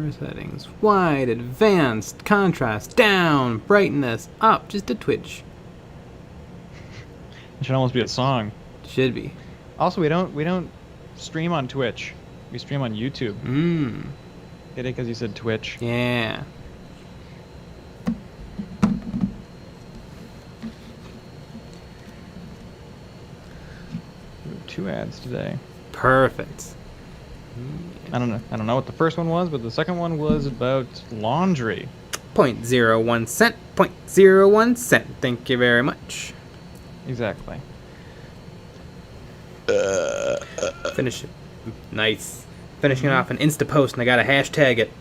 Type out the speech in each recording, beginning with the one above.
Settings. Wide, advanced, contrast, down, brightness, up, just a twitch. It should almost be a song. Should be. Also, we don't stream on Twitch. We stream on YouTube. Get it? Because you said Twitch. Yeah. 2 ads today. Perfect. I don't know what the first one was, but the second one was about laundry. 0.01 cent. 0.01 cent. Thank you very much. Exactly. Finish it. Nice. Finishing it off an Insta post, and I gotta hashtag it.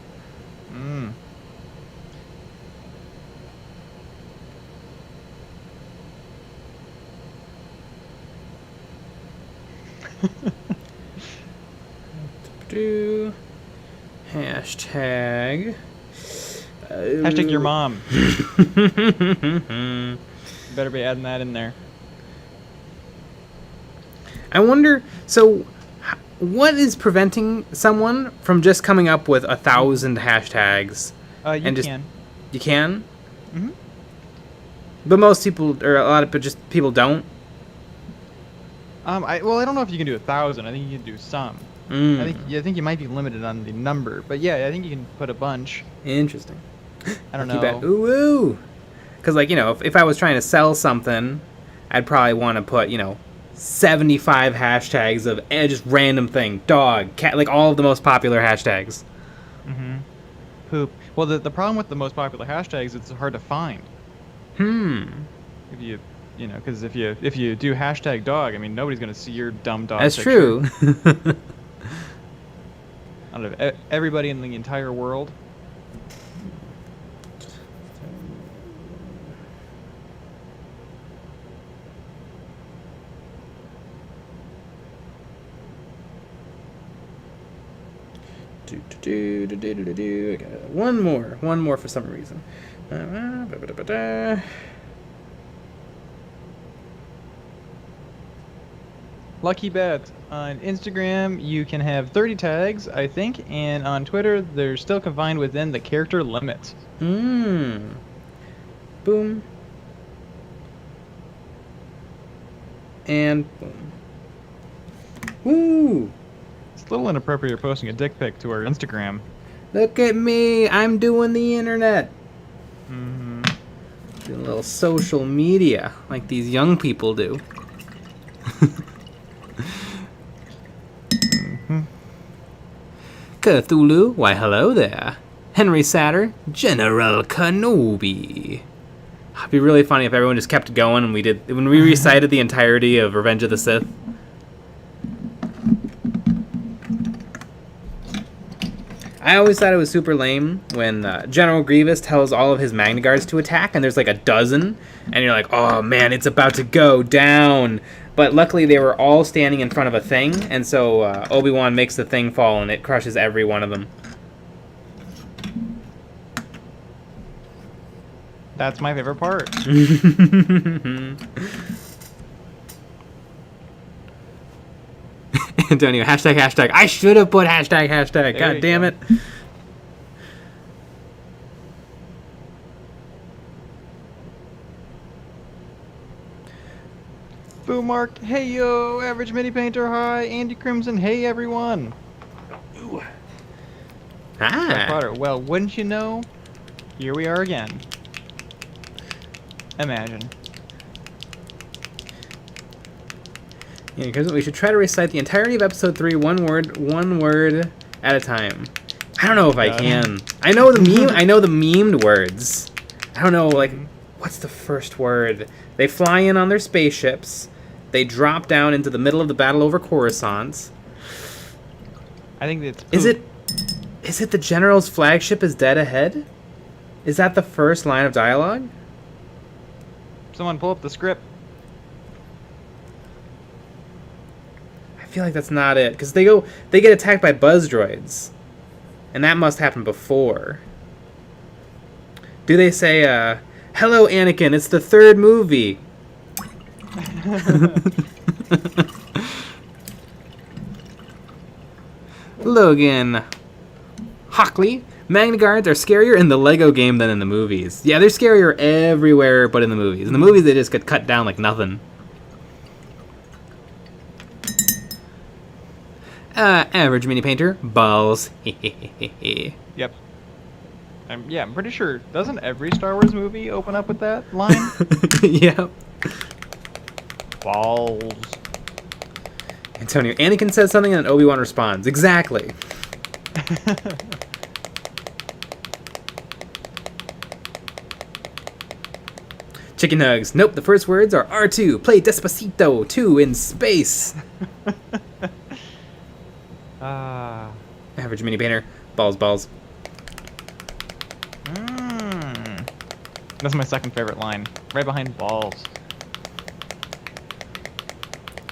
Hashtag. Hashtag your mom. Better be adding that in there. I wonder, so what is preventing someone from just coming up with 1,000 hashtags? You can? Mm-hmm. But most people, or a lot of people don't? I don't know if you can do 1,000. I think you can do some. I think you might be limited on the number, but yeah, I think you can put a bunch. Interesting. I don't know. Ooh. Because, like, if I was trying to sell something, I'd probably want to put, 75 hashtags of just random thing. Dog, cat, like all of the most popular hashtags. Poop. Well, the problem with the most popular hashtags, it's hard to find. If you, because if you do hashtag dog, I mean, nobody's going to see your dumb dog That's picture. true. Out of everybody in the entire world. I got one more for some reason. Lucky bet. On Instagram, you can have 30 tags, I think, and on Twitter, they're still confined within the character limit. Boom. And boom. Woo! It's a little inappropriate posting a dick pic to our Instagram. Look at me, I'm doing the internet. Doing a little social media, like these young people do. Cthulhu, why hello there. Henry Satter, General Kenobi. It'd be really funny if everyone just kept going and when we recited the entirety of Revenge of the Sith. I always thought it was super lame when General Grievous tells all of his Magna Guards to attack, and there's like a dozen, and you're like, oh man, it's about to go down. But luckily they were all standing in front of a thing, and so Obi-Wan makes the thing fall, and it crushes every one of them. That's my favorite part. Antonio, hashtag. I should have put hashtag. God damn it. Boom Mark, hey yo, Average Mini Painter, hi, Andy Crimson, hey everyone. Ooh. Ah. Well, wouldn't you know, here we are again. Imagine. Yeah, because we should try to recite the entirety of episode 3 one word at a time. I don't know if I can. I know the memed words. I don't know, like, what's the first word? They fly in on their spaceships. They drop down into the middle of the battle over Coruscant. I think it's poop. Is it the General's flagship is dead ahead? Is that the first line of dialogue? Someone pull up the script. I feel like that's not it, because they get attacked by buzz droids, and that must happen before. Do they say, "Hello, Anakin, it's the third movie"? Logan, Hockley. Magna Guards are scarier in the Lego game than in the movies. Yeah, they're scarier everywhere but in the movies. In the movies, they just get cut down like nothing. Average mini painter. Balls. Yep. I'm pretty sure. Doesn't every Star Wars movie open up with that line? Yep. Balls. Antonio, Anakin says something and Obi-Wan responds. Exactly. Chicken Nugs. Nope, the first words are R2. Play Despacito 2 in space. Average mini painter. Balls, balls. That's my second favorite line. Right behind balls.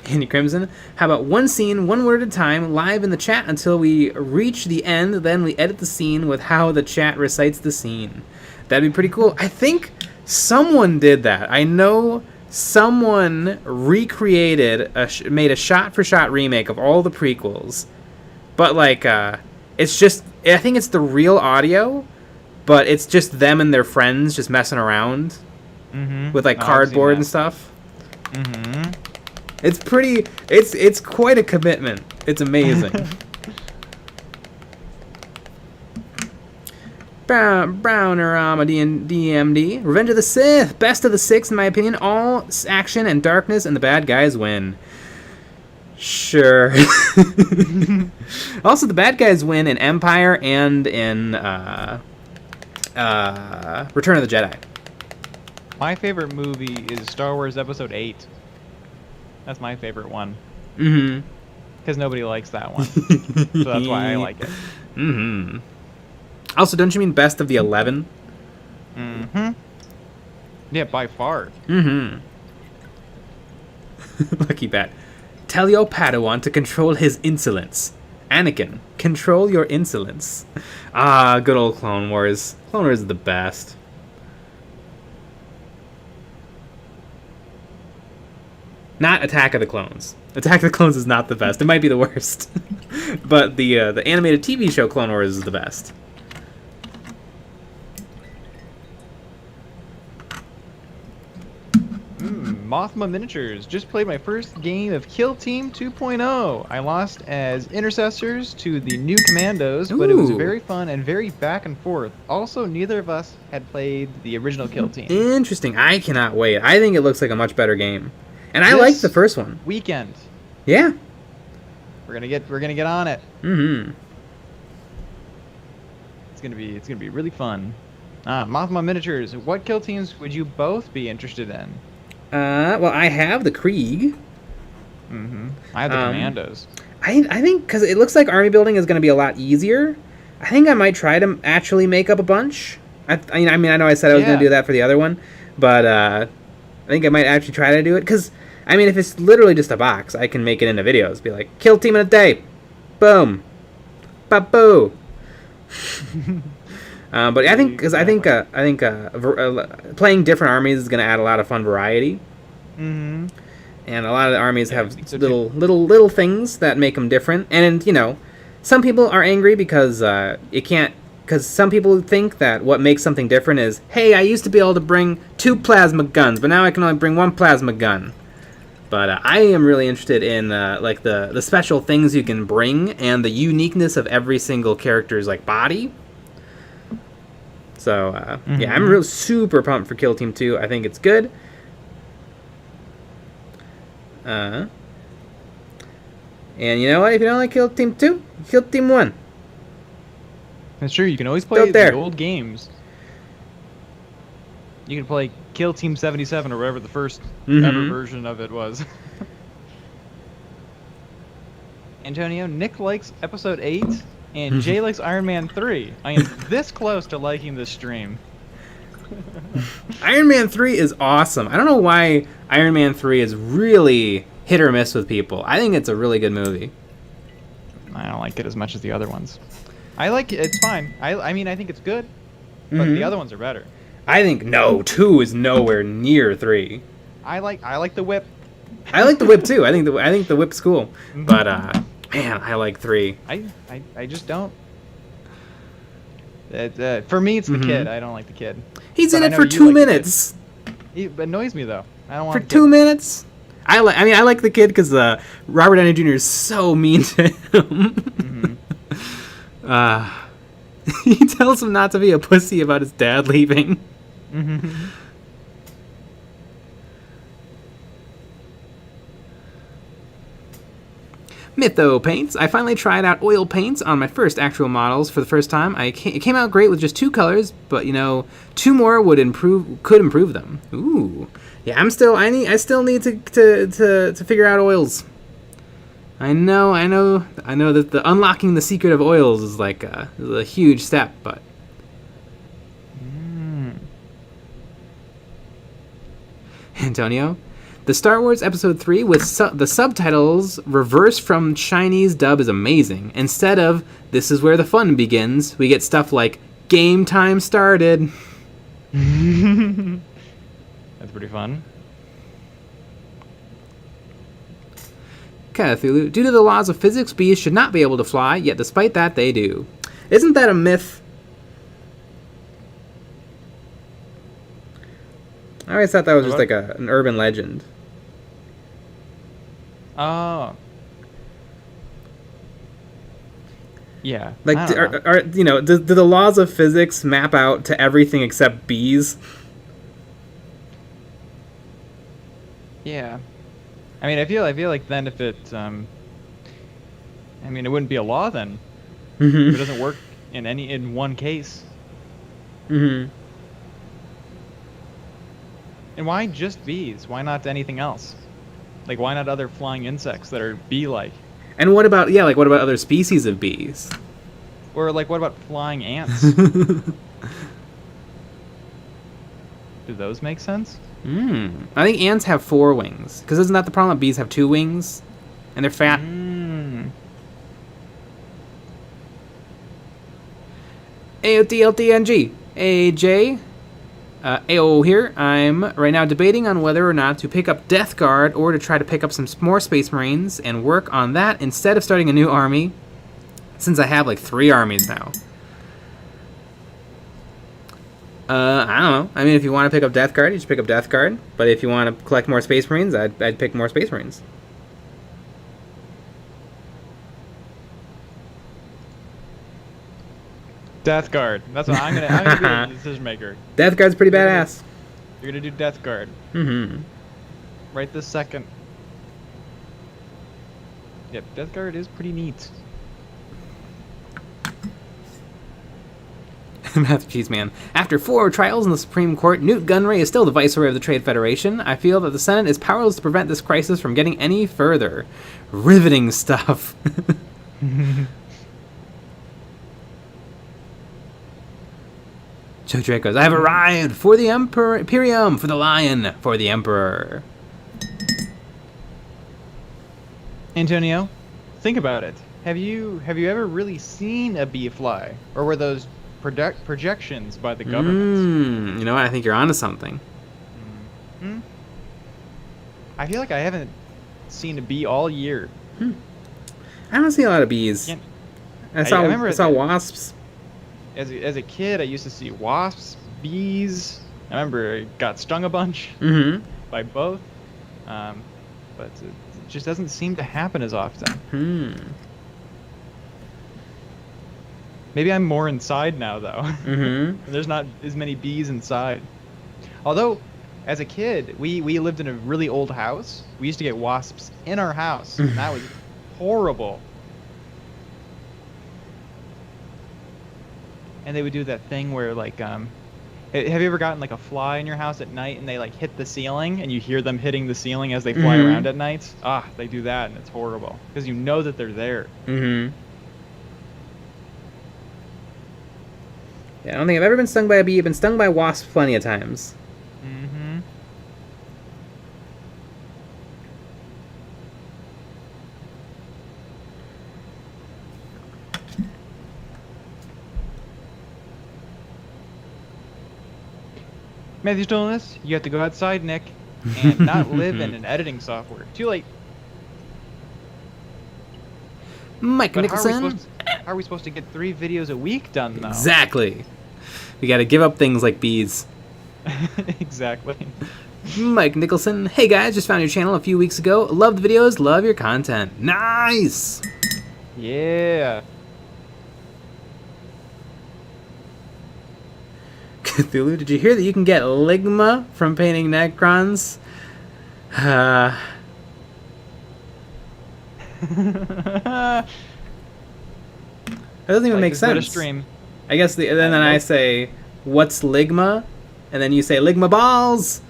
Andy Crimson. How about one scene, one word at a time, live in the chat until we reach the end, then we edit the scene with how the chat recites the scene. That'd be pretty cool. I think someone did that. I know someone recreated, made a shot-for-shot remake of all the prequels. But, like, it's just, I think it's the real audio, but it's just them and their friends just messing around with, like, cardboard and stuff. It's pretty, it's quite a commitment. It's amazing. Browner DMD. Revenge of the Sith. Best of the six, in my opinion. All action and darkness, and the bad guys win. Sure. Also, the bad guys win in Empire and in Return of the Jedi. My favorite movie is Star Wars Episode 8. That's my favorite one. Because nobody likes that one. So that's why I like it. Also, don't you mean best of the 11? Yeah, by far. Lucky bat. Tell your Padawan to control his insolence. Anakin, control your insolence. Ah, good old Clone Wars. Clone Wars is the best. Not Attack of the Clones. Attack of the Clones is not the best. It might be the worst. But the animated TV show Clone Wars is the best. Mothma Miniatures. Just played my first game of Kill Team 2.0. I lost as intercessors to the new Commandos, but it was very fun and very back and forth. Also, neither of us had played the original Kill Team. Interesting. I cannot wait. I think it looks like a much better game. And I liked the first one. Weekend. Yeah. We're gonna get on it. It's gonna be really fun. Mothma Miniatures. What kill teams would you both be interested in? Well, I have the Krieg. I have the Commandos. I think because it looks like army building is going to be a lot easier. I think I might try to actually make up a bunch. I know I said I was going to do that for the other one, but I think I might actually try to do it because I mean, if it's literally just a box, I can make it into videos. Be like, kill team in a day, boom, ba-boo. But I think playing different armies is going to add a lot of fun variety. And a lot of the armies have little things that make them different. And you know, some people are angry because because some people think that what makes something different is, hey, I used to be able to bring 2 plasma guns, but now I can only bring 1 plasma gun. But I am really interested in like the special things you can bring and the uniqueness of every single character's like body. So yeah, I'm real super pumped for Kill Team 2. I think it's good. And you know what? If you don't like Kill Team 2, Kill Team 1. That's true. You can always play the old games. You can play Kill Team 77 or whatever the first ever version of it was. Antonio, Nick likes Episode 8, and Jay likes Iron Man 3. I am this close to liking this stream. Iron Man 3 is awesome. I don't know why Iron Man 3 is really hit or miss with people. I think it's a really good movie. I don't like it as much as the other ones. I like it. It's fine. I mean, I think it's good, but the other ones are better. I think 2 is nowhere near 3. I like the whip. I like the whip too. I think the whip's cool. But man, I like 3. I just don't. For me, it's the kid. I don't like the kid. He's But in I it know for you 2 like the kid. minutes. It annoys me though. I don't want For the kid. 2 minutes. I like the kid because Robert Downey Jr. is so mean to him. He tells him not to be a pussy about his dad leaving. Mytho paints. I finally tried out oil paints on my first actual models for the first time. It came out great with just 2 colors, but 2 more could improve them. Ooh, yeah. I still need to figure out oils. I know that the unlocking the secret of oils is like is a huge step, but. Antonio. The Star Wars Episode 3 with the subtitles reversed from Chinese dub is amazing. Instead of, "This is where the fun begins," we get stuff like, "Game time started." That's pretty fun. Cthulhu. Due to the laws of physics, bees should not be able to fly, yet despite that, they do. Isn't that a myth? I always thought that was just like an urban legend. Oh. Yeah. Like, do the laws of physics map out to everything except bees? Yeah. I mean, I feel like then if it, I mean, it wouldn't be a law then. If it doesn't work in one case. And why just bees? Why not anything else? Like, why not other flying insects that are bee-like? And what about other species of bees? Or, like, what about flying ants? Do those make sense? I think ants have 4 wings. Because isn't that the problem? Bees have 2 wings? And they're fat. AOTLTNG. AJ. AO here. I'm right now debating on whether or not to pick up Death Guard or to try to pick up some more Space Marines and work on that instead of starting a new army, since I have like 3 armies now. I don't know. I mean, if you want to pick up Death Guard, you should pick up Death Guard. But if you want to collect more Space Marines, I'd pick more Space Marines. Death Guard. That's what I'm gonna be the decision maker. Death Guard's pretty badass. You're gonna do Death Guard. Right this second. Yep, Death Guard is pretty neat. Math Cheese Man. After 4 trials in the Supreme Court, Newt Gunray is still the Viceroy of the Trade Federation. I feel that the Senate is powerless to prevent this crisis from getting any further. Riveting stuff. Joe Drake goes, I have arrived for the Imperium, for the Lion, for the Emperor. Antonio, think about it. Have you ever really seen a bee fly? Or were those projections by the government? You know what? I think you're onto something. I feel like I haven't seen a bee all year. I don't see a lot of bees. I saw wasps. As a kid, I used to see wasps, bees. I remember I got stung a bunch by both. But it just doesn't seem to happen as often. Maybe I'm more inside now, though. There's not as many bees inside. Although, as a kid, we lived in a really old house. We used to get wasps in our house, and that was horrible. And they would do that thing where, like, have you ever gotten, like, a fly in your house at night, and they, like, hit the ceiling, and you hear them hitting the ceiling as they fly around at night? They do that, and it's horrible. Because you know that they're there. Yeah, I don't think I've ever been stung by a bee. I've been stung by wasps plenty of times. Matthew Stillness, you have to go outside, Nick, and not live in an editing software. Too late. Mike But Nicholson. How are we supposed to get 3 videos a week done, though? Exactly. We gotta give up things like bees. Exactly. Mike Nicholson. Hey guys, just found your channel a few weeks ago. Love the videos, love your content. Nice! Yeah. Cthulhu, did you hear that you can get Ligma from painting Necrons? That doesn't even make sense. What a stream. I guess then I say, what's Ligma? And then you say, Ligma balls!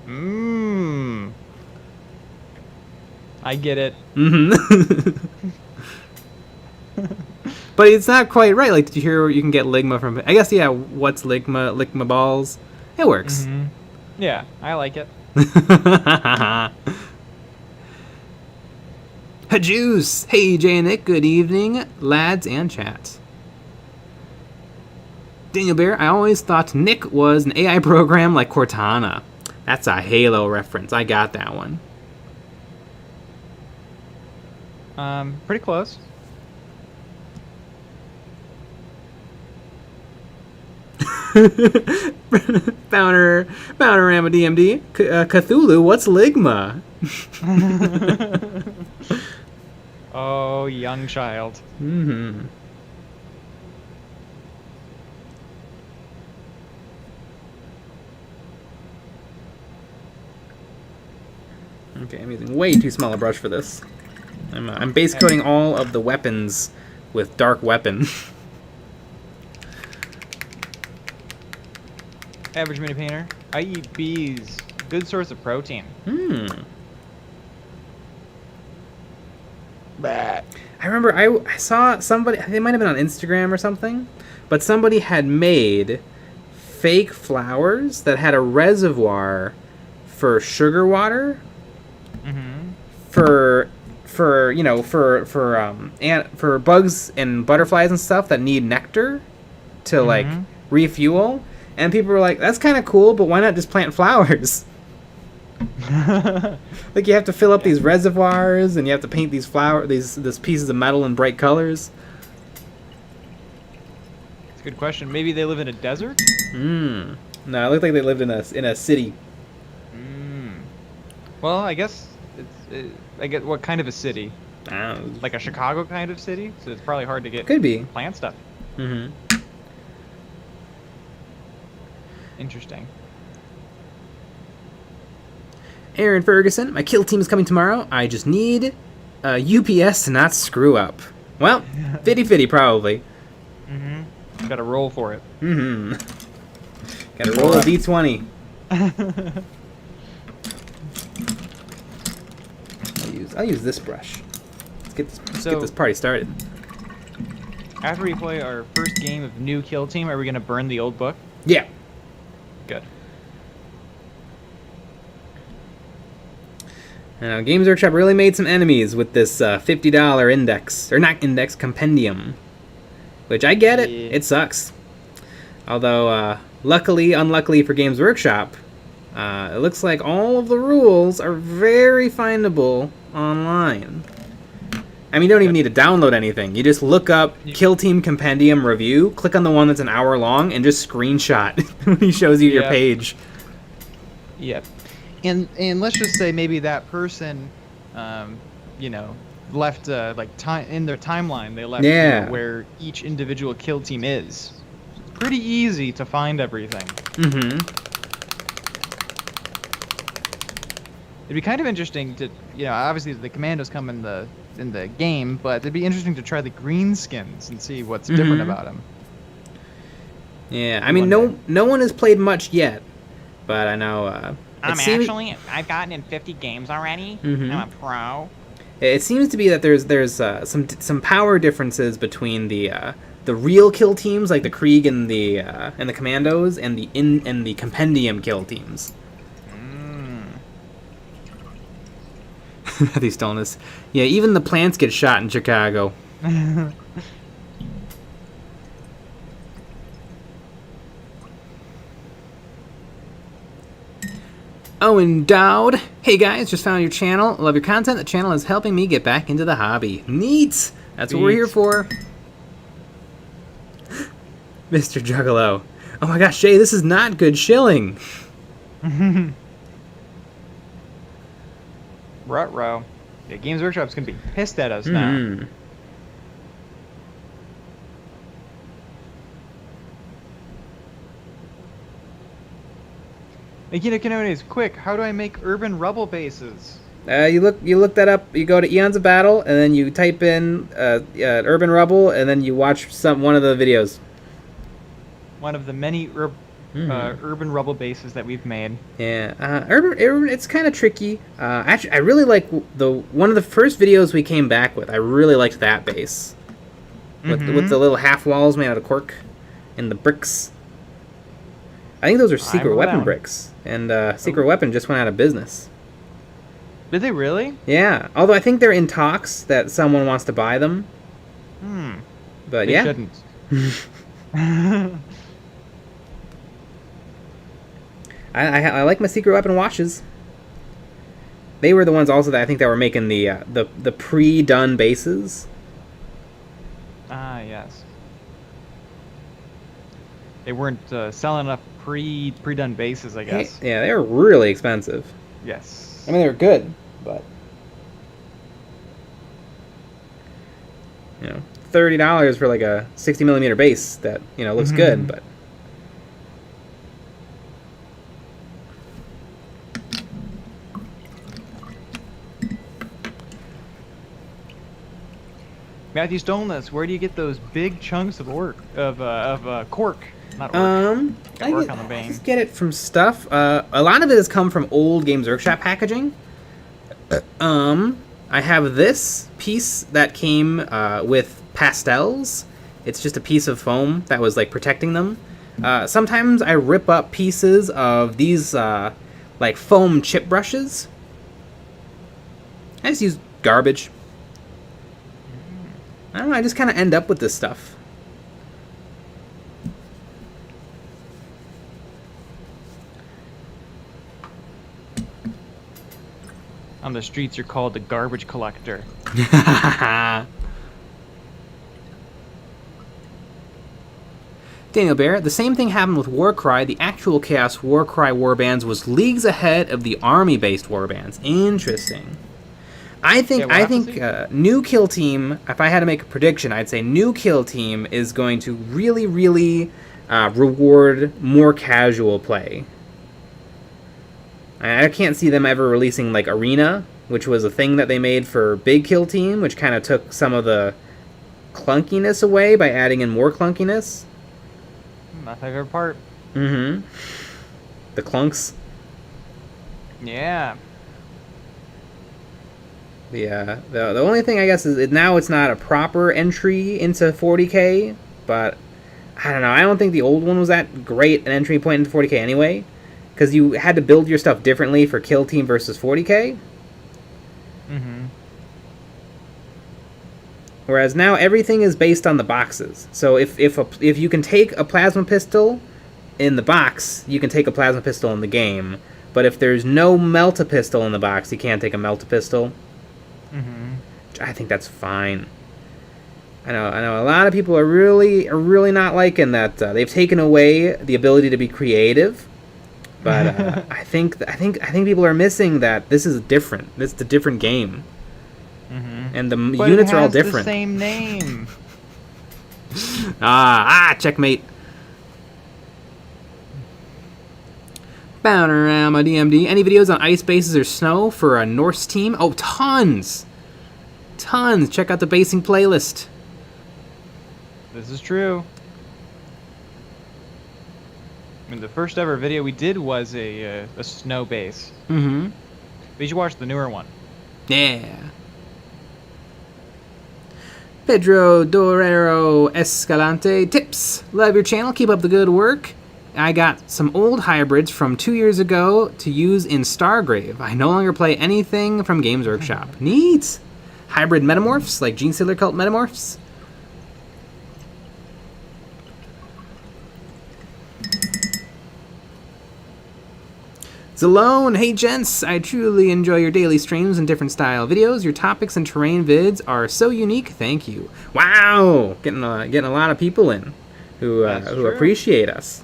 Mmm. I get it. Mm-hmm. But it's not quite right. Like, did you hear where you can get Ligma from? I guess, yeah, what's Ligma? Ligma balls? It works. Mm-hmm. Yeah, I like it. Hajuice! Hey, Jay and Nick, good evening, lads and chat. Daniel Bear, I always thought Nick was an AI program like Cortana. That's a Halo reference. I got that one. Pretty close. Bounderama DMD. Cthulhu, what's Ligma? Oh, young child. Mm-hmm. Okay, I'm using way too small a brush for this. I'm base coating all of the weapons with dark weapon. Average mini painter. I eat bees. Good source of protein. I remember I saw somebody, they might have been on Instagram or something, but somebody had made fake flowers that had a reservoir for sugar water. Mm-hmm. For bugs and butterflies and stuff that need nectar to like refuel. And people were like, that's kind of cool, but why not just plant flowers? Like, you have to fill up these reservoirs, and you have to paint these these pieces of metal in bright colors. It's a good question. Maybe they live in a desert? No, it looked like they lived in a city. Well, I guess I get what kind of a city? Like a Chicago kind of city? So it's probably hard to get Could be. plant stuff. Mm-hmm. Interesting. Aaron Ferguson, my kill team is coming tomorrow. I just need UPS to not screw up. Well, 50-50 probably. Mm-hmm. Got to roll for it. Mm-hmm. Got to roll a D20. I'll use this brush. Let's get this party started. After we play our first game of new kill team, are we going to burn the old book? Yeah. Good. Games Workshop really made some enemies with this $50 index, or not index, compendium. Which I get it. Yeah. It sucks. Although, unluckily for Games Workshop, it looks like all of the rules are very findable online. I mean, you don't even need to download anything. You just look up Kill Team Compendium Review, click on the one that's an hour long, and just screenshot when he shows you your page. Yep. And let's just say maybe that person, left time in their timeline. They left where each individual kill team is. It's pretty easy to find everything. Mm-hmm. It'd be kind of interesting to, obviously the commandos come in the game, but it'd be interesting to try the green skins and see what's different about them. Yeah, I mean, no one has played much yet, but I know. I've gotten in 50 games already. I'm a pro. It seems to be that there's some power differences between the real kill teams, like the Krieg and the Commandos, and the Compendium kill teams. These stillness. Yeah, even the plants get shot in Chicago. Owen Dowd. Hey guys, just found your channel. Love your content. The channel is helping me get back into the hobby. Neat! That's what we're here for. Mr. Juggalo. Oh my gosh, Jay, this is not good shilling. Ruh-roh. Yeah, Games Workshop's gonna be pissed at us now. Nowadays, quick, how do I make urban rubble bases? You look that up. You go to Eons of Battle, and then you type in urban rubble, and then you watch one of the videos. One of the many urban rubble bases that we've made. Yeah, urban. It's kind of tricky. Actually, I really like one of the first videos we came back with. I really liked that base with the little half walls made out of cork and the bricks. I think those are secret weapon bricks, and secret weapon just went out of business. Did they really? Yeah, although I think they're in talks that someone wants to buy them. But they yeah. Shouldn't. I like my secret weapon watches. They were the ones also that I think that were making the pre-done bases. Ah, yes. They weren't selling enough pre-done bases, I guess. Yeah, they were really expensive. Yes. I mean, they were good, but $30 for like a 60mm base that looks good, but. Matthew Stoleness, where do you get those big chunks of cork? Not orc. I work on the Bane. just get it from stuff. A lot of it has come from old Games Workshop packaging. I have this piece that came with pastels. It's just a piece of foam that was like protecting them. Sometimes I rip up pieces of these like foam chip brushes. I just use garbage. I don't know, I just kind of end up with this stuff. On the streets, you're called the garbage collector. Daniel Bear, the same thing happened with Warcry. The actual Chaos Warcry warbands was leagues ahead of the army-based warbands. Interesting. I think New Kill Team, if I had to make a prediction, I'd say New Kill Team is going to really, really reward more casual play. I can't see them ever releasing like Arena, which was a thing that they made for Big Kill Team, which kind of took some of the clunkiness away by adding in more clunkiness. My favorite part. The clunks. Yeah. The only thing I guess is now it's not a proper entry into 40k, but I don't know. I don't think the old one was that great an entry point into 40k anyway, because you had to build your stuff differently for Kill Team versus 40k. Whereas now everything is based on the boxes. So if you can take a plasma pistol in the box, you can take a plasma pistol in the game. But if there's no melt-a-pistol in the box, you can't take a melt-a-pistol. I think that's fine. I know a lot of people are really not liking that. They've taken away the ability to be creative, but I think people are missing that this is different. This is a different game, and the units are all different. The same name. Checkmate. Panorama DMD. Any videos on ice bases or snow for a Norse team? Oh, tons. Check out the basing playlist. This is true. I mean, the first ever video we did was a snow base. But you should watch the newer one. Yeah. Pedro Dorero Escalante tips. Love your channel. Keep up the good work. I got some old hybrids from 2 years ago to use in Stargrave. I no longer play anything from Games Workshop. Neat. Hybrid metamorphs, like Genestealer cult metamorphs. Zalone, hey gents, I truly enjoy your daily streams and different style videos. Your topics and terrain vids are so unique. Thank you. Wow, getting a lot of people in who appreciate us.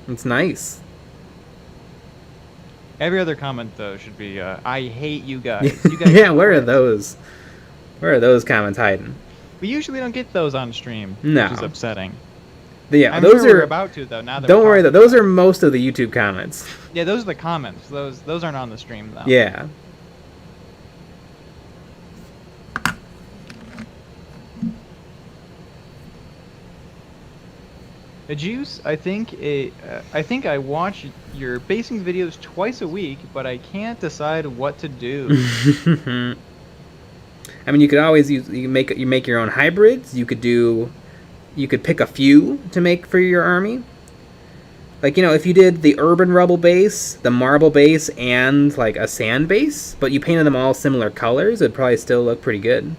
It's nice. Every other comment though should be, I hate you guys. You guys yeah, where are those? Where are those comments hiding? We usually don't get those on stream, No. which is upsetting. Yeah, I'm those sure are we're about to though. Now that don't worry though. Those are most of the YouTube comments. Yeah, those are the comments. Those aren't on the stream though. Yeah. The Juice, I think I watch your basing videos twice a week, but I can't decide what to do. I mean, you could always you make your own hybrids. You could pick a few to make for your army. Like, if you did the urban rubble base, the marble base, and like a sand base, but you painted them all similar colors, it'd probably still look pretty good.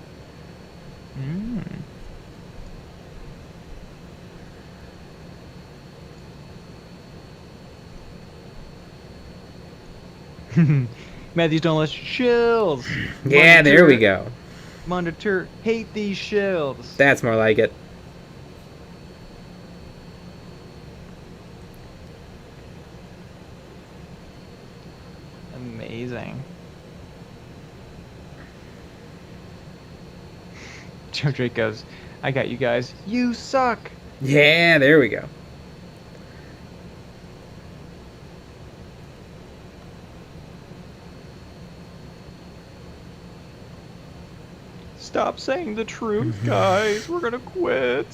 Matthews don't let shields. Yeah, there we go. Monitor, hate these shields. That's more like it. Amazing. Joe Drake goes, I got you guys. You suck. Yeah, there we go. Stop saying the truth, guys. We're gonna quit.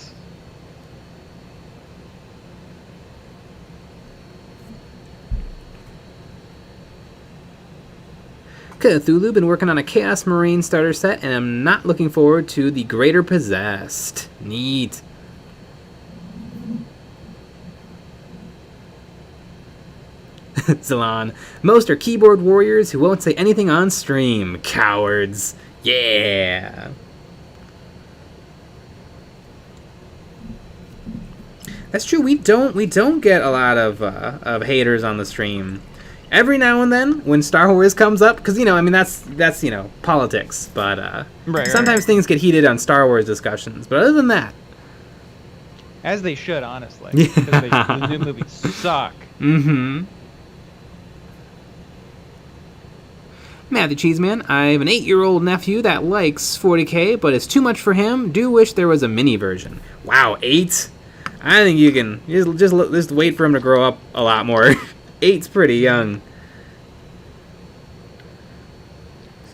Cthulhu, been working on a Chaos Marine starter set, and I'm not looking forward to the Greater Possessed. Neat. Zalon, most are keyboard warriors who won't say anything on stream. Cowards. Yeah. That's true. We don't get a lot of haters on the stream. Every now and then, when Star Wars comes up, because that's politics. But sometimes things get heated on Star Wars discussions. But other than that, as they should, honestly, because the new movies suck. Mm-hmm. Matthew Cheeseman, I have an 8-year-old nephew that likes 40k, but it's too much for him. Do wish there was a mini version. Wow, 8? I think you can just wait for him to grow up a lot more. 8's pretty young.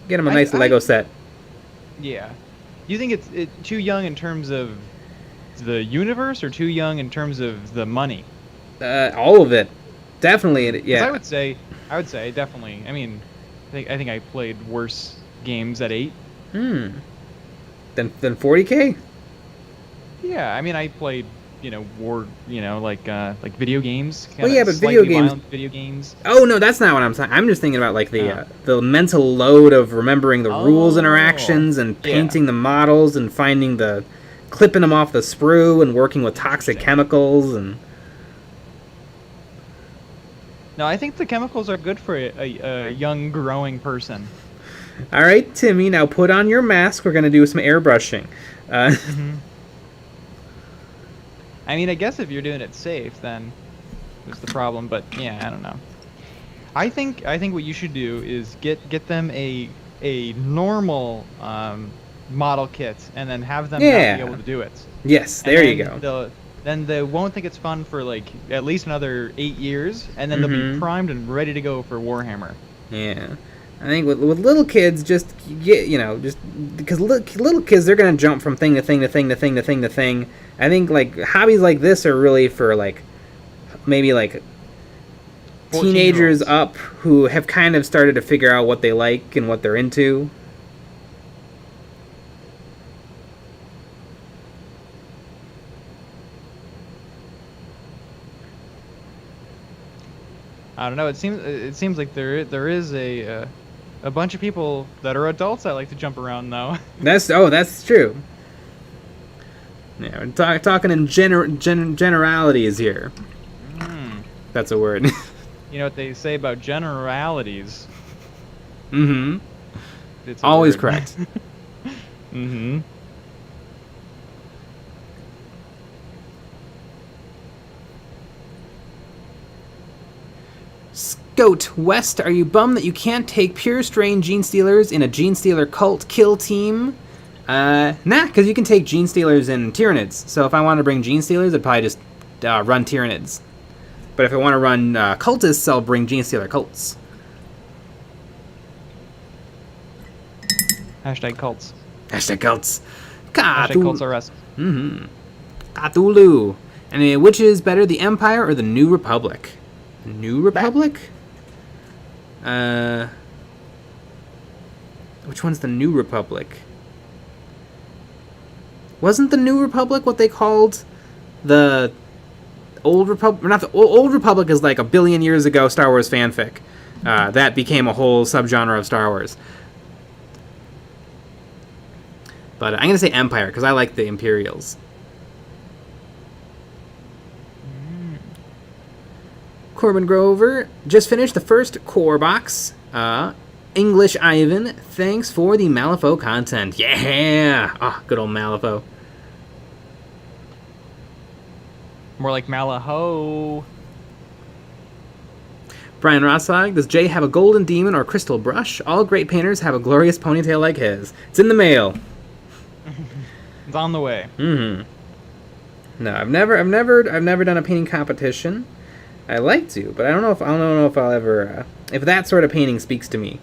Get him a nice Lego set. Yeah. You think it's too young in terms of the universe, or too young in terms of the money? All of it. Definitely, yeah. I would say definitely. I mean, I think I played worse games at 8. Than 40k? Yeah, I mean, I played, like video games. Oh yeah, but video games. Oh no, that's not what I'm saying. I'm just thinking about like the mental load of remembering the rules interactions and painting the models and clipping them off the sprue and working with toxic chemicals and. No, I think the chemicals are good for a young, growing person. All right, Timmy, now put on your mask. We're going to do some airbrushing. I mean, I guess if you're doing it safe, then it's the problem. But yeah, I don't know. I think what you should do is get them a normal model kit, and then have them not be able to do it. Yes, there you go. Then they won't think it's fun for like at least another 8 years, and then they'll be primed and ready to go for Warhammer. Yeah, I think with little kids, just because little kids, they're gonna jump from thing to thing to thing to thing to thing to thing. I think like hobbies like this are really for like maybe like teenagers up who have kind of started to figure out what they like and what they're into. I don't know. It seems like there is a bunch of people that are adults that like to jump around though. That's true. Yeah, we're talking in generalities here. That's a word. You know what they say about generalities? Mm-hmm. It's a Always word. correct. Mm-hmm. Scout West, are you bummed that you can't take pure strain Genestealers in a Genestealer cult kill team? Nah, because you can take Genestealers and Tyranids. So if I want to bring Genestealers, I'd probably just run Tyranids. But if I want to run Cultists, I'll bring Genestealer Cults. Hashtag cults. Hashtag Cults. Hashtag cults are us. Mm-hmm. Cthulhu. And which is better, the Empire or the New Republic? The New Republic? Which one's the New Republic? Wasn't the New Republic what they called the Old Republic? Not the Old Republic is like a billion years ago Star Wars fanfic. That became a whole subgenre of Star Wars. But I'm going to say Empire because I like the Imperials. Corbin Grover just finished the first core box. English Ivan, thanks for the Malifaux content. Yeah! Ah, good old Malifaux. More like Malaho. Brian Rossog, does Jay have a golden demon or crystal brush? All great painters have a glorious ponytail like his. It's in the mail. It's on the way. Mm-hmm. No, I've never done a painting competition. I like to, but I don't know if I'll ever if that sort of painting speaks to me.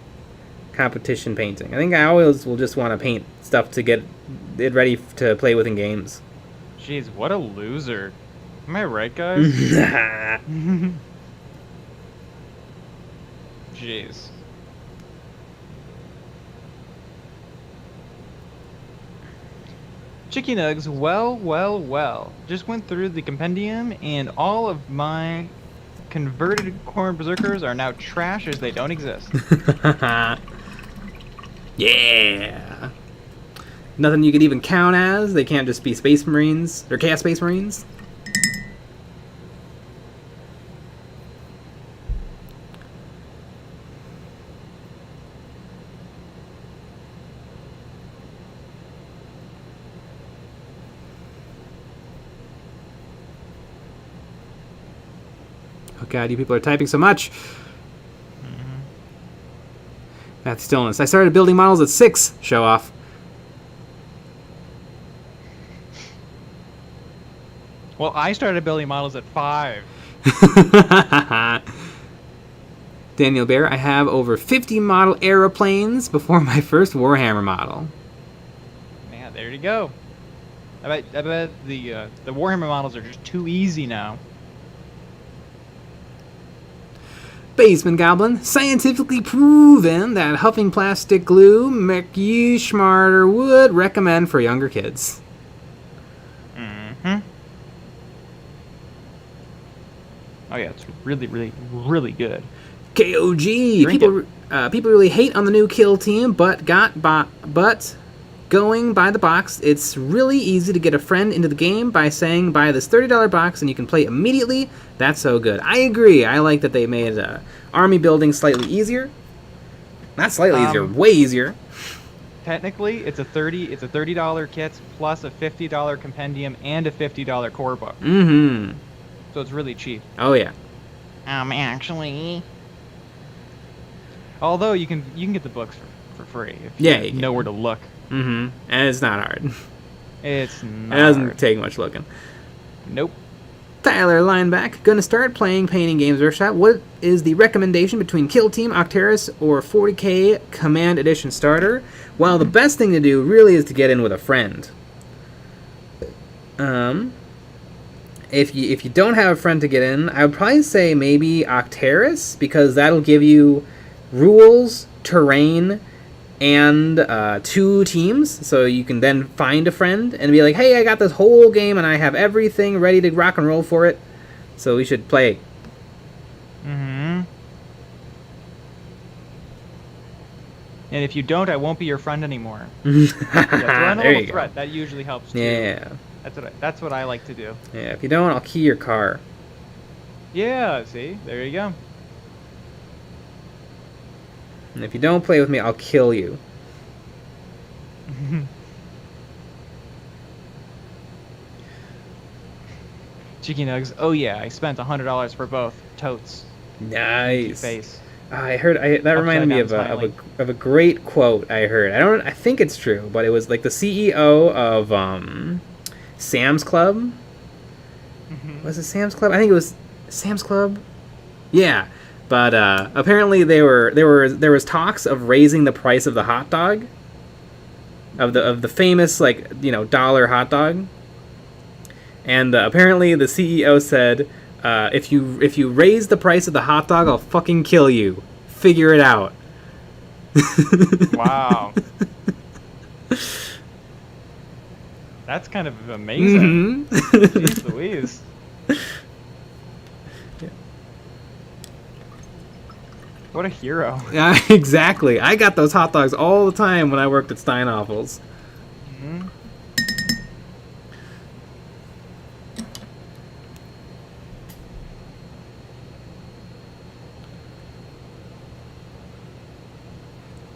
Competition painting. I think I always will just want to paint stuff to get it ready to play with in games. Jeez, what a loser. Am I right, guys? Jeez. Chicky Nugs, well. Just went through the compendium, and all of my converted Khorne Berserkers are now trash as they don't exist. Yeah. Nothing you could even count as. They can't just be Space Marines or Chaos Space Marines. Oh god, you people are typing so much. That stillness. I started building models at 6. Show off. Well, I started building models at 5. Daniel Bear, I have over 50 model aeroplanes before my first Warhammer model. Yeah, there you go. I bet the Warhammer models are just too easy now. Basement Goblin, scientifically proven that huffing plastic glue make you smarter, would recommend for younger kids. Mm-hmm. Oh yeah, it's really good. KOG, people really hate on the new kill team, but going by the box, it's really easy to get a friend into the game by saying buy this $30 box and you can play immediately. That's so good. I agree. I like that they made army building slightly easier. Not slightly easier, way easier. Technically, it's a $30 kit plus a $50 compendium and a $50 core book. Mm-hmm. So it's really cheap. Oh yeah. Actually. Although you can get the books for free if you know where to look. Mm-hmm. And it's not hard. It's not It doesn't hard. take much looking. Nope. Tyler Lineback, gonna start playing Painting Games Workshop. What is the recommendation between Kill Team, Octeris, or 40k Command Edition Starter? Well, the best thing to do really is to get in with a friend. If you don't have a friend to get in, I would probably say maybe Octeris, because that'll give you rules, terrain, and 2 teams, so you can then find a friend and be like, hey, I got this whole game and I have everything ready to rock and roll for it, so we should play. Mm-hmm. And if you don't, I won't be your friend anymore. Yeah, throw in a little threat. That usually helps too. Yeah. That's what I like to do. Yeah, if you don't, I'll key your car. Yeah, see? There you go. And if you don't play with me, I'll kill you. Cheeky Nugs. Oh yeah, I spent $100 for both totes. Nice. Face. I heard that reminded me of a great quote I heard. I think it's true, but it was like the CEO of Sam's Club. Was it Sam's Club? I think it was Sam's Club. Yeah, but apparently there was talks of raising the price of the hot dog, of the famous dollar hot dog, and apparently the CEO said, if you raise the price of the hot dog, I'll fucking kill you. Figure it out. Wow. That's kind of amazing. Jeez Louise. Yeah. What a hero. Yeah, exactly. I got those hot dogs all the time when I worked at Steinhoffels. Mm-hmm.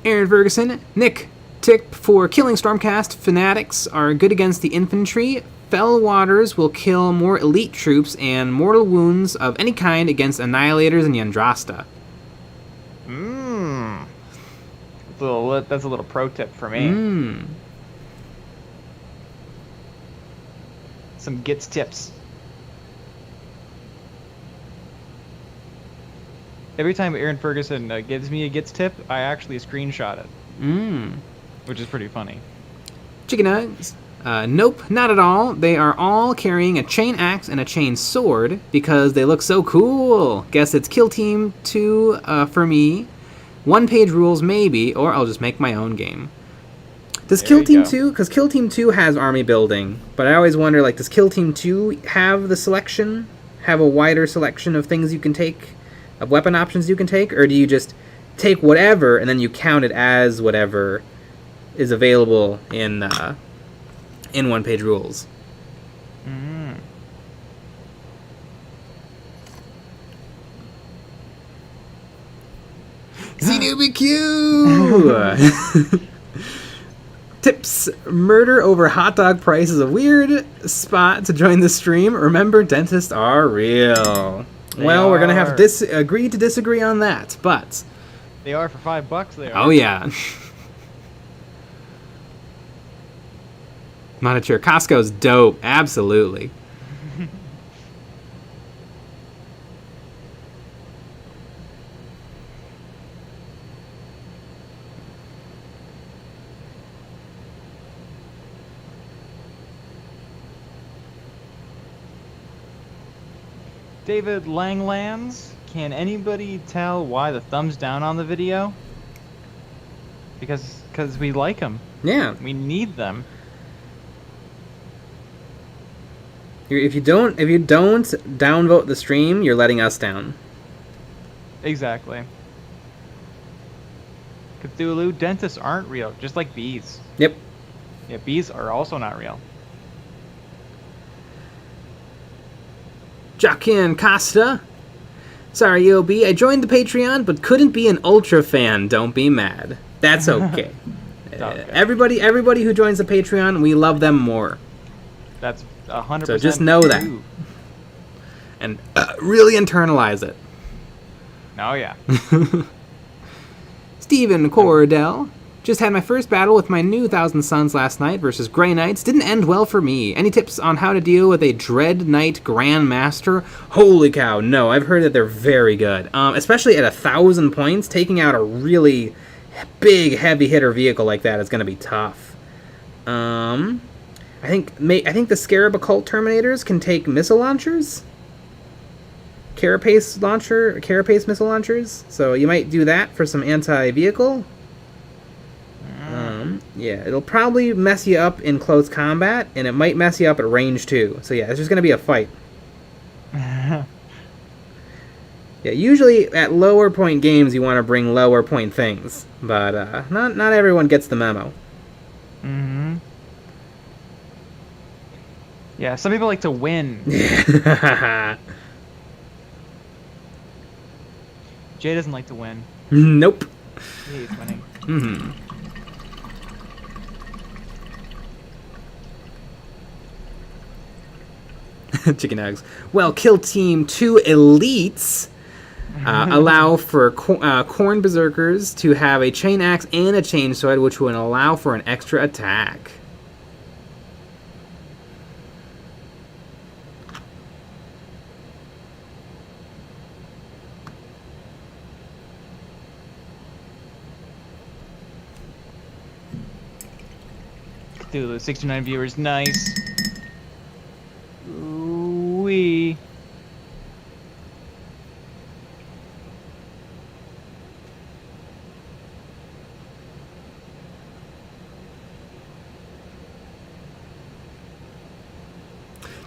Aaron Ferguson, Nick, tip for killing Stormcast fanatics are good against the infantry. Fell Waters will kill more elite troops and mortal wounds of any kind against Annihilators and Yandrasta. That's a little pro tip for me. Some Gits tips. Every time Aaron Ferguson gives me a Gits tip, I actually screenshot it. Which is pretty funny. Chicken Nugs. Nope, not at all. They are all carrying a chain axe and a chain sword because they look so cool. Guess it's Kill Team 2 for me. One-page rules maybe, or I'll just make my own game. Does Kill Team 2, because Kill Team 2 has army building, but I always wonder, does Kill Team 2 have the selection? Have a wider selection of things you can take? Of weapon options you can take? Or do you just take whatever and then you count it as whatever is available in one-page rules? ZNewBQ! Tips. Murder over hot dog price is a weird spot to join the stream. Remember, dentists are real. We're going to have to agree to disagree on that, but... They are for $5, they are. Oh, yeah. Monitor. Costco's dope. Absolutely. David Langlands, can anybody tell why the thumbs down on the video? Because we like them. Yeah. We need them. If you don't downvote the stream, you're letting us down. Exactly. Cthulhu, dentists aren't real, just like bees. Yep. Yeah, bees are also not real. Joaquin Costa. Sorry, EOB. I joined the Patreon, but couldn't be an Ultra fan. Don't be mad. That's okay. Everybody who joins the Patreon, we love them more. That's 100%. So just know that. And really internalize it. Oh, yeah. Stephen Cordell. Just had my first battle with my new Thousand Sons last night versus Grey Knights. Didn't end well for me. Any tips on how to deal with a Dread Knight Grandmaster? Holy cow, no. I've heard that they're very good. Especially at 1,000 points, taking out a really big, heavy hitter vehicle like that is going to be tough. I think the Scarab Occult Terminators can take missile launchers? Carapace missile launchers? So you might do that for some anti-vehicle. Yeah, it'll probably mess you up in close combat, and it might mess you up at range too. So yeah, it's just going to be a fight. Yeah, usually at lower point games you want to bring lower point things, but not everyone gets the memo. Mm-hmm. Yeah, some people like to win. Jay doesn't like to win. Nope. He hates winning. Mm-hmm. Chicken eggs. Well, Kill Team 2 Elites allow for Corn Berserkers to have a chain axe and a chain sword, which would allow for an extra attack. Cthulhu, 69 viewers, nice. Ooh-wee.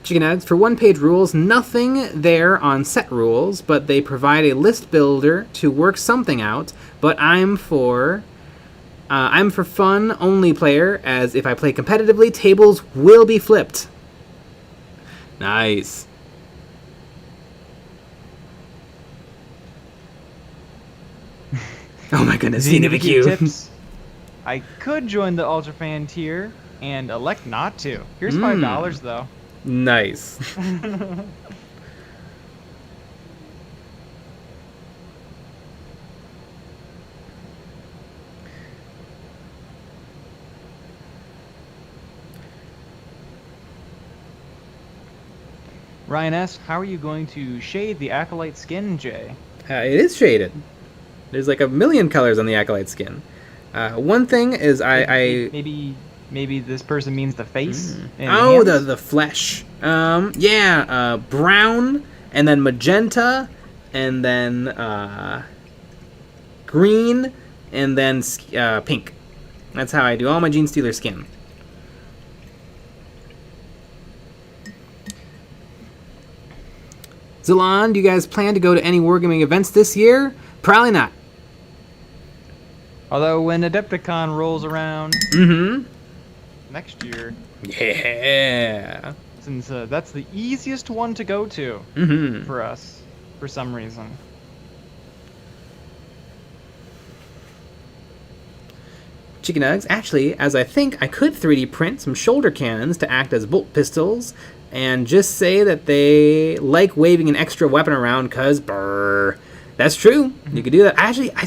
Chicken Nuggets, for one-page rules, nothing there on set rules, but they provide a list builder to work something out. But I'm for fun only player, as if I play competitively, tables will be flipped. Nice. Oh my goodness, Xenoviq. Tips. I could join the Ultra Fan tier and elect not to. Here's $5 though. Nice. Ryan S., how are you going to shade the Acolyte skin, Jay? It is shaded. There's like a million colors on the Acolyte skin. One thing is Maybe this person means the face. And oh, hands? the flesh. Yeah, brown, and then magenta, and then green, and then pink. That's how I do all my Genestealer skin. Zalon, do you guys plan to go to any wargaming events this year? Probably not. Although when Adepticon rolls around next year, yeah, since that's the easiest one to go to for us, for some reason. Chicken Nugs, actually, as I think I could 3D print some shoulder cannons to act as bolt pistols, and just say that they like waving an extra weapon around, cause brr. That's true. You could do that. Actually, I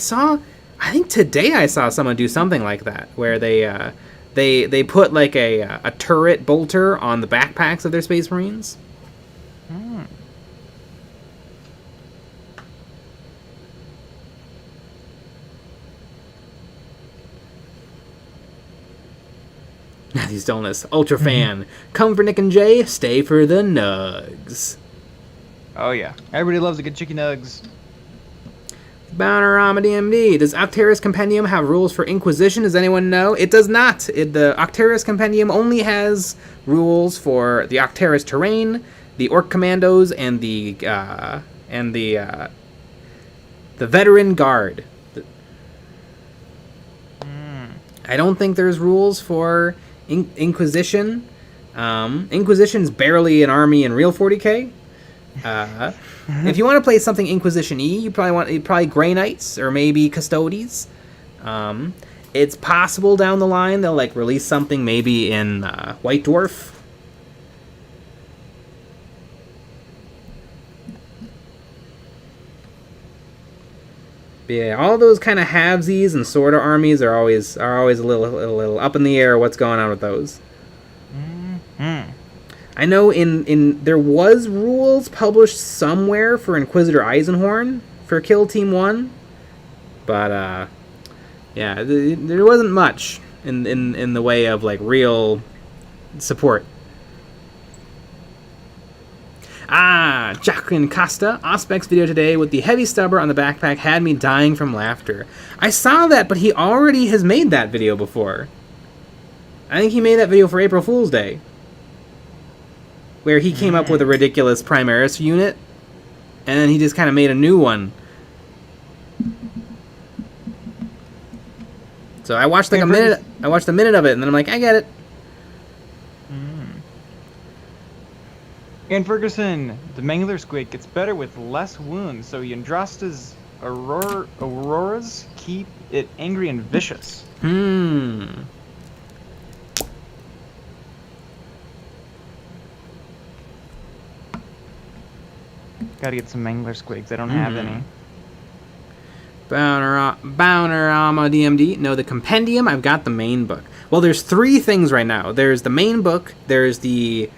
think today I saw someone do something like that, where they put like a turret bolter on the backpacks of their Space Marines. Matthew Stillness, Ultra Fan. Come for Nick and Jay, stay for the Nugs. Oh yeah, everybody loves a good chicken nugs. Bounarama DMD. Does Octaris Compendium have rules for Inquisition? Does anyone know? It does not. The Octaris Compendium only has rules for the Octaris terrain, the Orc Commandos, and the Veteran Guard. I don't think there's rules for Inquisition. Inquisition's barely an army in real 40k. If you want to play something Inquisition-y, you probably Grey Knights or maybe Custodes. It's possible down the line they'll like release something maybe in White Dwarf. But yeah, all those kind of halvesies and sorta armies are always a little up in the air. What's going on with those? I know there was rules published somewhere for Inquisitor Eisenhorn for Kill Team 1, but yeah, there wasn't much in the way of like real support. Jacqueline Costa, Auspex video today with the heavy stubber on the backpack had me dying from laughter. I saw that, but he already has made that video before. I think he made that video for April Fool's Day, where he came up with a ridiculous Primaris unit, and then he just kind of made a new one. So I watched like a minute. I watched a minute of it, and then I'm like, I get it. And Ferguson, the Mangler Squid gets better with less wounds, so Yandrasta's Auroras keep it angry and vicious. Gotta get some mangler squigs. I don't have any. Bounarama DMD. No, the compendium. I've got the main book. Well, there's 3 things right now. There's the main book. There's the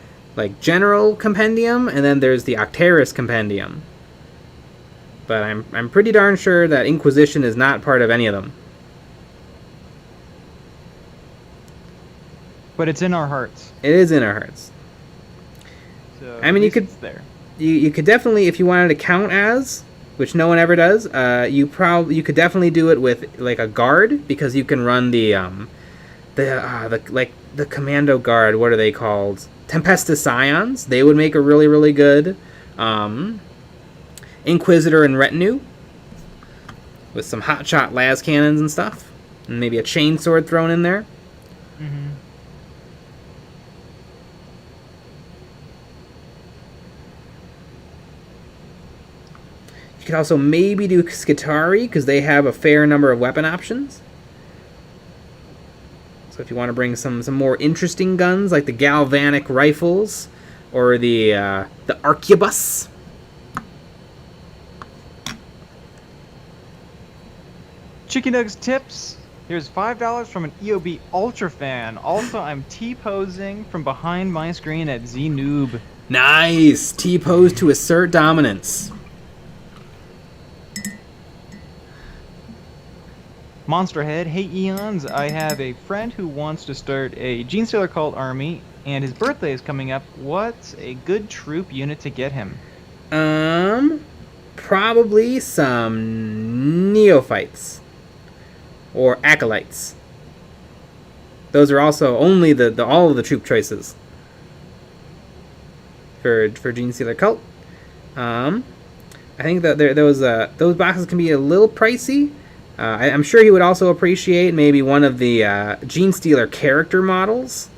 general compendium, and then there's the Octeris compendium. But I'm pretty darn sure that Inquisition is not part of any of them. But it's in our hearts. It is in our hearts. So I mean, you could you could definitely, if you wanted to count as, which no one ever does, you could definitely do it with like a guard, because you can run the commando guard. What are they called? Tempestus Scions. They would make a really, really good Inquisitor and retinue with some hotshot las cannons and stuff, and maybe a chainsword thrown in there. You could also maybe do Skitarii, because they have a fair number of weapon options. So if you want to bring some more interesting guns, like the galvanic rifles or the arquebus. Chicken Nugs tips. Here's $5 from an EOB Ultra fan. Also, I'm T-posing from behind my screen at Z-Noob. Nice! T-pose to assert dominance. Monsterhead, hey Eons, I have a friend who wants to start a Genestealer cult army, and his birthday is coming up. What's a good troop unit to get him? Probably some neophytes or acolytes. Those are also only all of the troop choices for Genestealer cult. I think that those boxes can be a little pricey. I'm sure he would also appreciate maybe one of the Genestealer character models,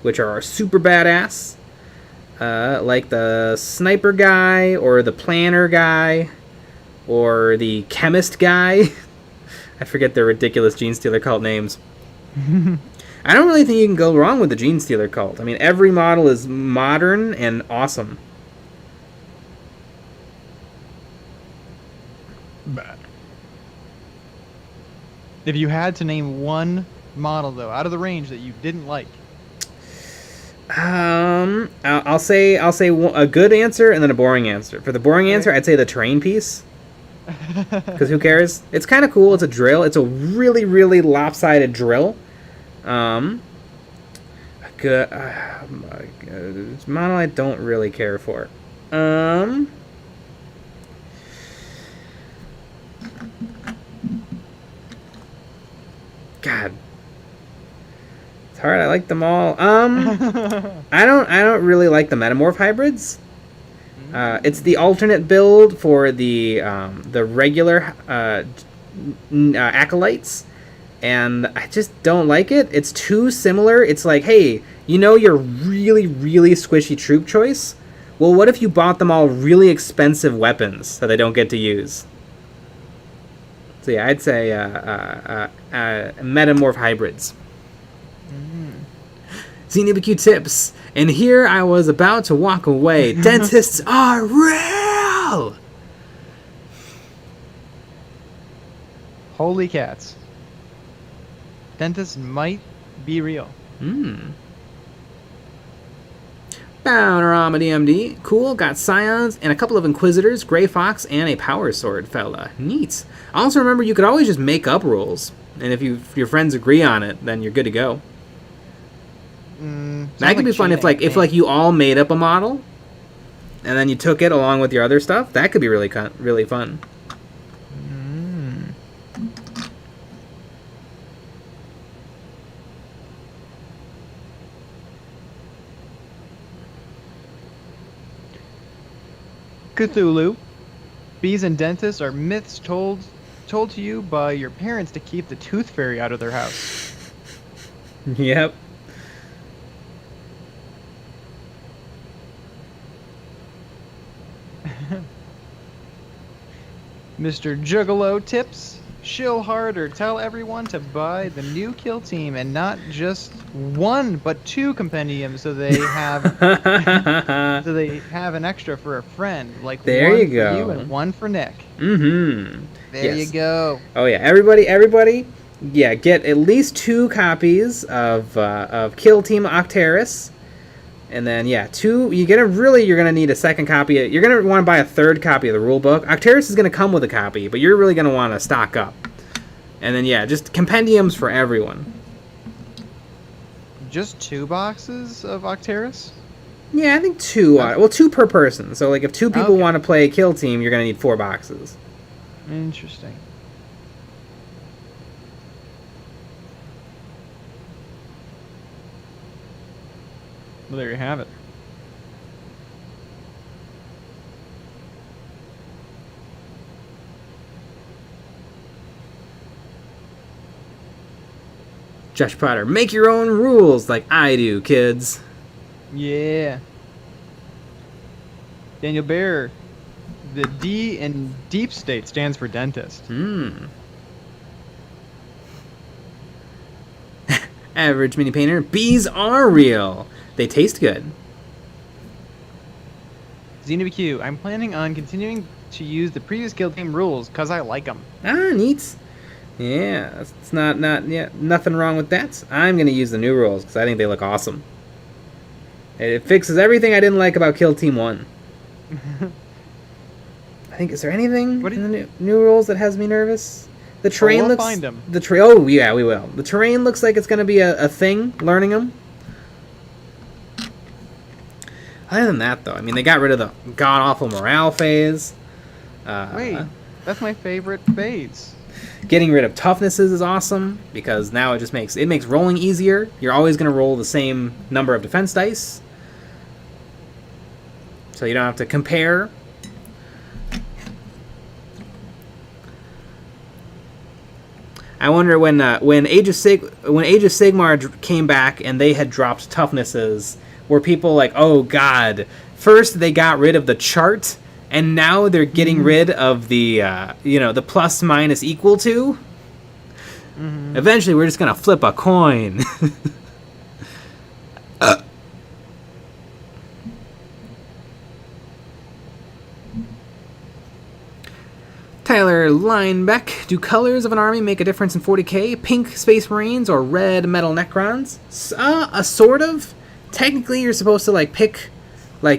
which are super badass, like the sniper guy, or the planner guy, or the chemist guy. I forget their ridiculous Genestealer cult names. I don't really think you can go wrong with the Genestealer cult. I mean, every model is modern and awesome. If you had to name one model, though, out of the range that you didn't like. I'll say a good answer and then a boring answer. For the boring answer, I'd say the terrain piece. Because who cares? It's kind of cool. It's a drill. It's a really, really lopsided drill. Good. It's a model I don't really care for. God, it's hard. I like them all. I don't really like the metamorph hybrids. It's the alternate build for the regular acolytes, and I just don't like it. It's too similar. It's like, hey, your really, really squishy troop choice? Well, what if you bought them all really expensive weapons that they don't get to use? So yeah, I'd say metamorph hybrids. ZNBQ tips. And here I was about to walk away. Dentists are real! Holy cats. Dentists might be real. Bounarama DMD. Cool. Got Scions and a couple of Inquisitors, Grey Fox, and a Power Sword fella. Neat. Also remember, you could always just make up rules. And if your friends agree on it, then you're good to go. That could be fun if you all made up a model, and then you took it along with your other stuff. That could be really fun. Cthulhu. Bees and dentists are myths told to you by your parents to keep the tooth fairy out of their house. Yep. Mr. Juggalo tips. Shill harder. Tell everyone to buy the new Kill Team and not just one, but 2 compendiums, so they have an extra for a friend. Like there one you for go. you and one for Nick. Mm-hmm. There you go. Oh yeah, everybody, yeah, get at least 2 copies of Kill Team Octeris. And then, yeah, you're going to need a second copy. You're going to want to buy a third copy of the rule book. Octeris is going to come with a copy, but you're really going to want to stock up. And then, yeah, just compendiums for everyone. Just 2 boxes of Octeris? Yeah, I think 2. Well, 2 per person. So, like, if 2 people want to play Kill Team, you're going to need 4 boxes. Interesting. Well, there you have it. Josh Potter, make your own rules like I do, kids. Yeah. Daniel Bear, the D in Deep State stands for dentist. Average mini painter, bees are real. They taste good. XenoBQ, I'm planning on continuing to use the previous Guild Team rules because I like them. Ah, neat. Yeah, it's nothing wrong with that. I'm going to use the new rules because I think they look awesome. It fixes everything I didn't like about Kill Team 1. I think, is there anything in the new rules that has me nervous? The terrain we'll looks... find them. Oh, yeah, we will. The terrain looks like it's going to be a thing, learning them. Other than that, though, I mean, they got rid of the god-awful morale phase. Wait, that's my favorite phase. Getting rid of toughnesses is awesome, because now it just makes rolling easier. You're always going to roll the same number of defense dice. So you don't have to compare. I wonder when Age of Sigmar came back and they had dropped toughnesses, were people like, oh god, first they got rid of the chart and now they're getting rid of the the plus minus equal to. Eventually we're just gonna flip a coin. Tyler Linebeck, do colors of an army make a difference in 40k? Pink Space Marines or red Metal Necrons? Sort of. Technically, you're supposed to pick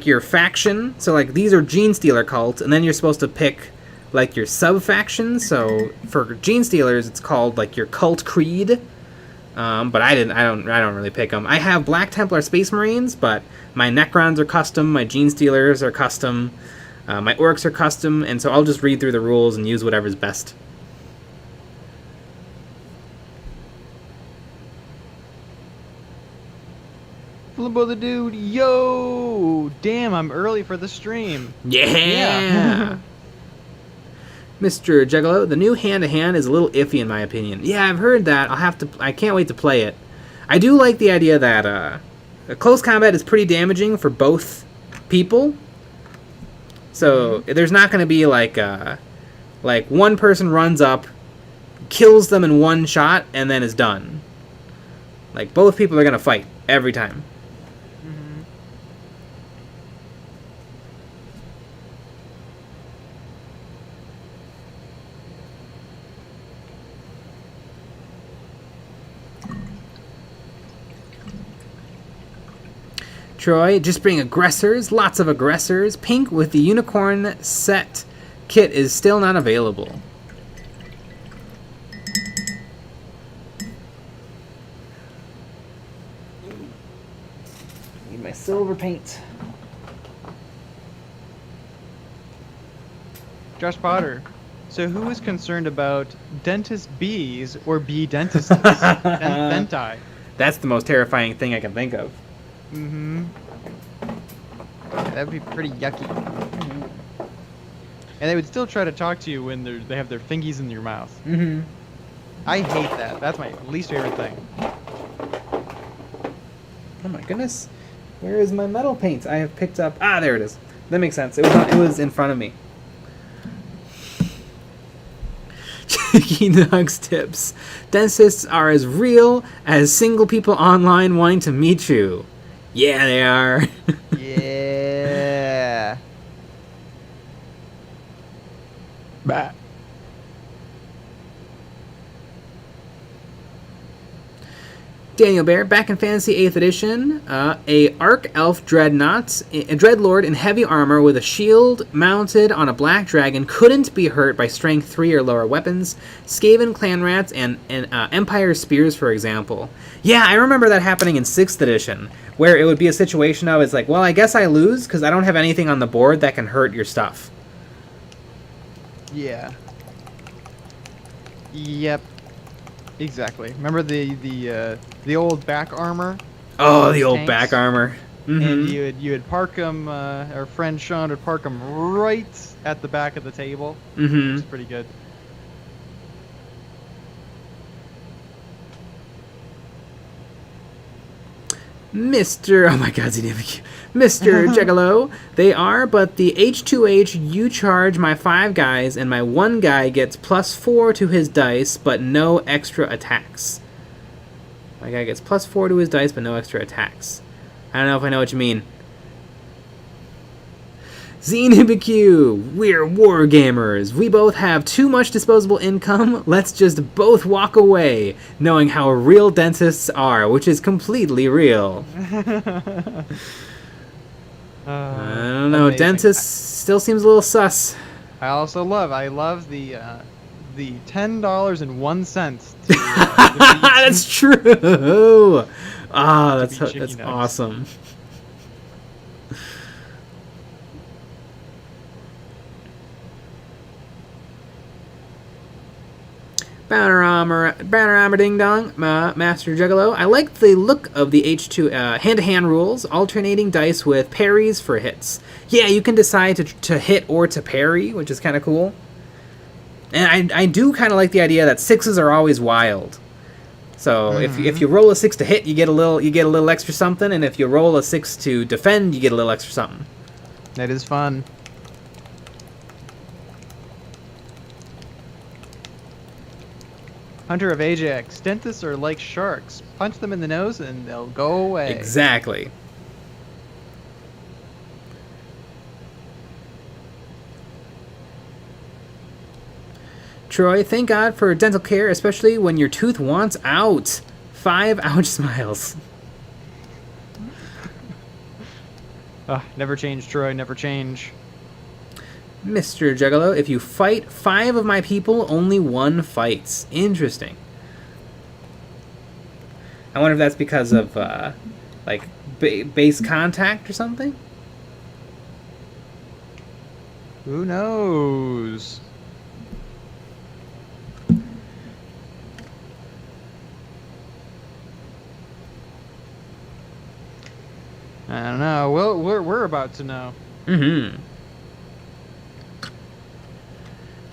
your faction. So these are Genestealer cult, and then you're supposed to pick your sub faction. So for Genestealers, it's called your cult creed. But I don't really pick them. I have Black Templar Space Marines, but my Necrons are custom. My Genestealers are custom. My orcs are custom, and so I'll just read through the rules and use whatever's best. Flippo the dude, yo! Damn, I'm early for the stream. Yeah! Mr. Juggalo, the new hand-to-hand is a little iffy in my opinion. Yeah, I've heard that. I can't wait to play it. I do like the idea that close combat is pretty damaging for both people. So there's not going to be one person runs up, kills them in one shot, and then is done. Both people are going to fight every time. Troy, just bring aggressors, lots of aggressors. Pink with the unicorn set kit is still not available. Need my silver paint. Josh Potter, so who is concerned about dentist bees or bee dentists? Dentai. That's the most terrifying thing I can think of. Yeah, that'd be pretty yucky. And they would still try to talk to you when they have their fingies in your mouth. I hate that. That's my least favorite thing. Oh my goodness. Where is my metal paint? I have picked up... Ah, there it is. That makes sense. It was in front of me. King Dog's tips. Dentists are as real as single people online wanting to meet you. Yeah, they are. Yeah. Bah. Daniel Bear, back in Fantasy 8th Edition, a Arc Elf Dreadnought, a Dreadlord in heavy armor with a shield mounted on a black dragon couldn't be hurt by strength 3 or lower weapons, Skaven clan rats, and Empire spears, for example. Yeah, I remember that happening in 6th Edition, where it would be a situation of, it's like, well, I guess I lose because I don't have anything on the board that can hurt your stuff. Yeah. Yep. Exactly. Remember the old back armor? Oh, the old tanks? back armor. Mm-hmm. And you would park them. Our friend Sean would park them right at the back of the table. Mm-hmm. It's pretty good. Mr. Oh my God, Mr. Juggalo, they are, but the H2H, you charge my 5 guys, and my 1 guy gets +4 to his dice, but no extra attacks. My guy gets +4 to his dice, but no extra attacks. I don't know if I know what you mean. ZNBQ, we're wargamers. We both have too much disposable income. Let's just both walk away, knowing how real dentists are, which is completely real. I don't know. Amazing. Dentist still seems a little sus. I love the $10.01. That's true. Ah, that's awesome. Banner Armor Ding Dong, Master Juggalo. I like the look of the H2 hand-to-hand rules, alternating dice with parries for hits. Yeah, you can decide to hit or to parry, which is kind of cool. And I do kind of like the idea that 6s are always wild. So if you roll a 6 to hit, you get a little extra something, and if you roll a 6 to defend, you get a little extra something. That is fun. Hunter of Ajax. Dentists are like sharks. Punch them in the nose and they'll go away. Exactly. Troy, thank God for dental care, especially when your tooth wants out. 5 ouch smiles. Never change, Troy. Never change. Mr. Juggalo, if you fight 5 of my people, only 1 fights. Interesting. I wonder if that's because of, like, base contact or something? Who knows? I don't know. Well, we're about to know. Mm-hmm.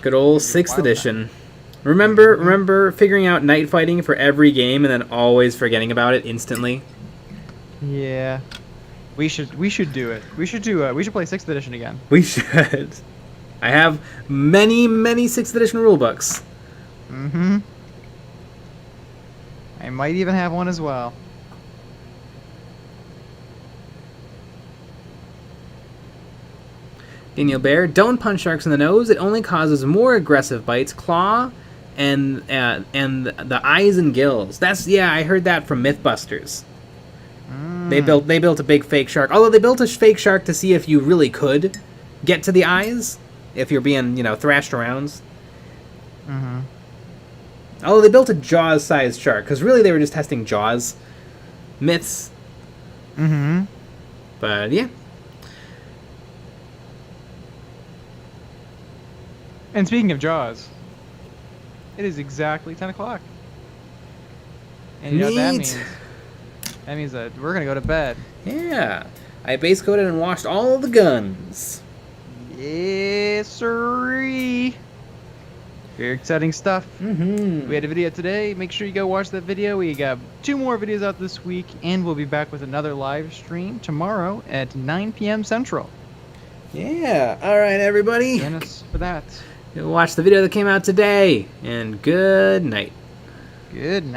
Good old 6th edition. Remember figuring out night fighting for every game and then always forgetting about it instantly? Yeah. We should do it. We should play 6th edition again. We should. I have many 6th edition rulebooks. Mm-hmm. I might even have one as well. Daniel Bear, don't punch sharks in the nose. It only causes more aggressive bites. Claw and the eyes and gills. I heard that from Mythbusters. They built a big fake shark. Although they built a fake shark to see if you really could get to the eyes, if you're being, thrashed around. Mm-hmm. Although they built a Jaws-sized shark, because really they were just testing Jaws myths. Mm-hmm. But yeah. And speaking of Jaws, it is exactly 10 o'clock. And you know what that means? That means that we're going to go to bed. Yeah. I base coated and washed all of the guns. Yes, sirree. Very exciting stuff. Mm-hmm. We had a video today. Make sure you go watch that video. We got 2 more videos out this week, and we'll be back with another live stream tomorrow at 9 p.m. Central. Yeah. All right, everybody. Join us for that. watch the video that came out today. And good night. Good night.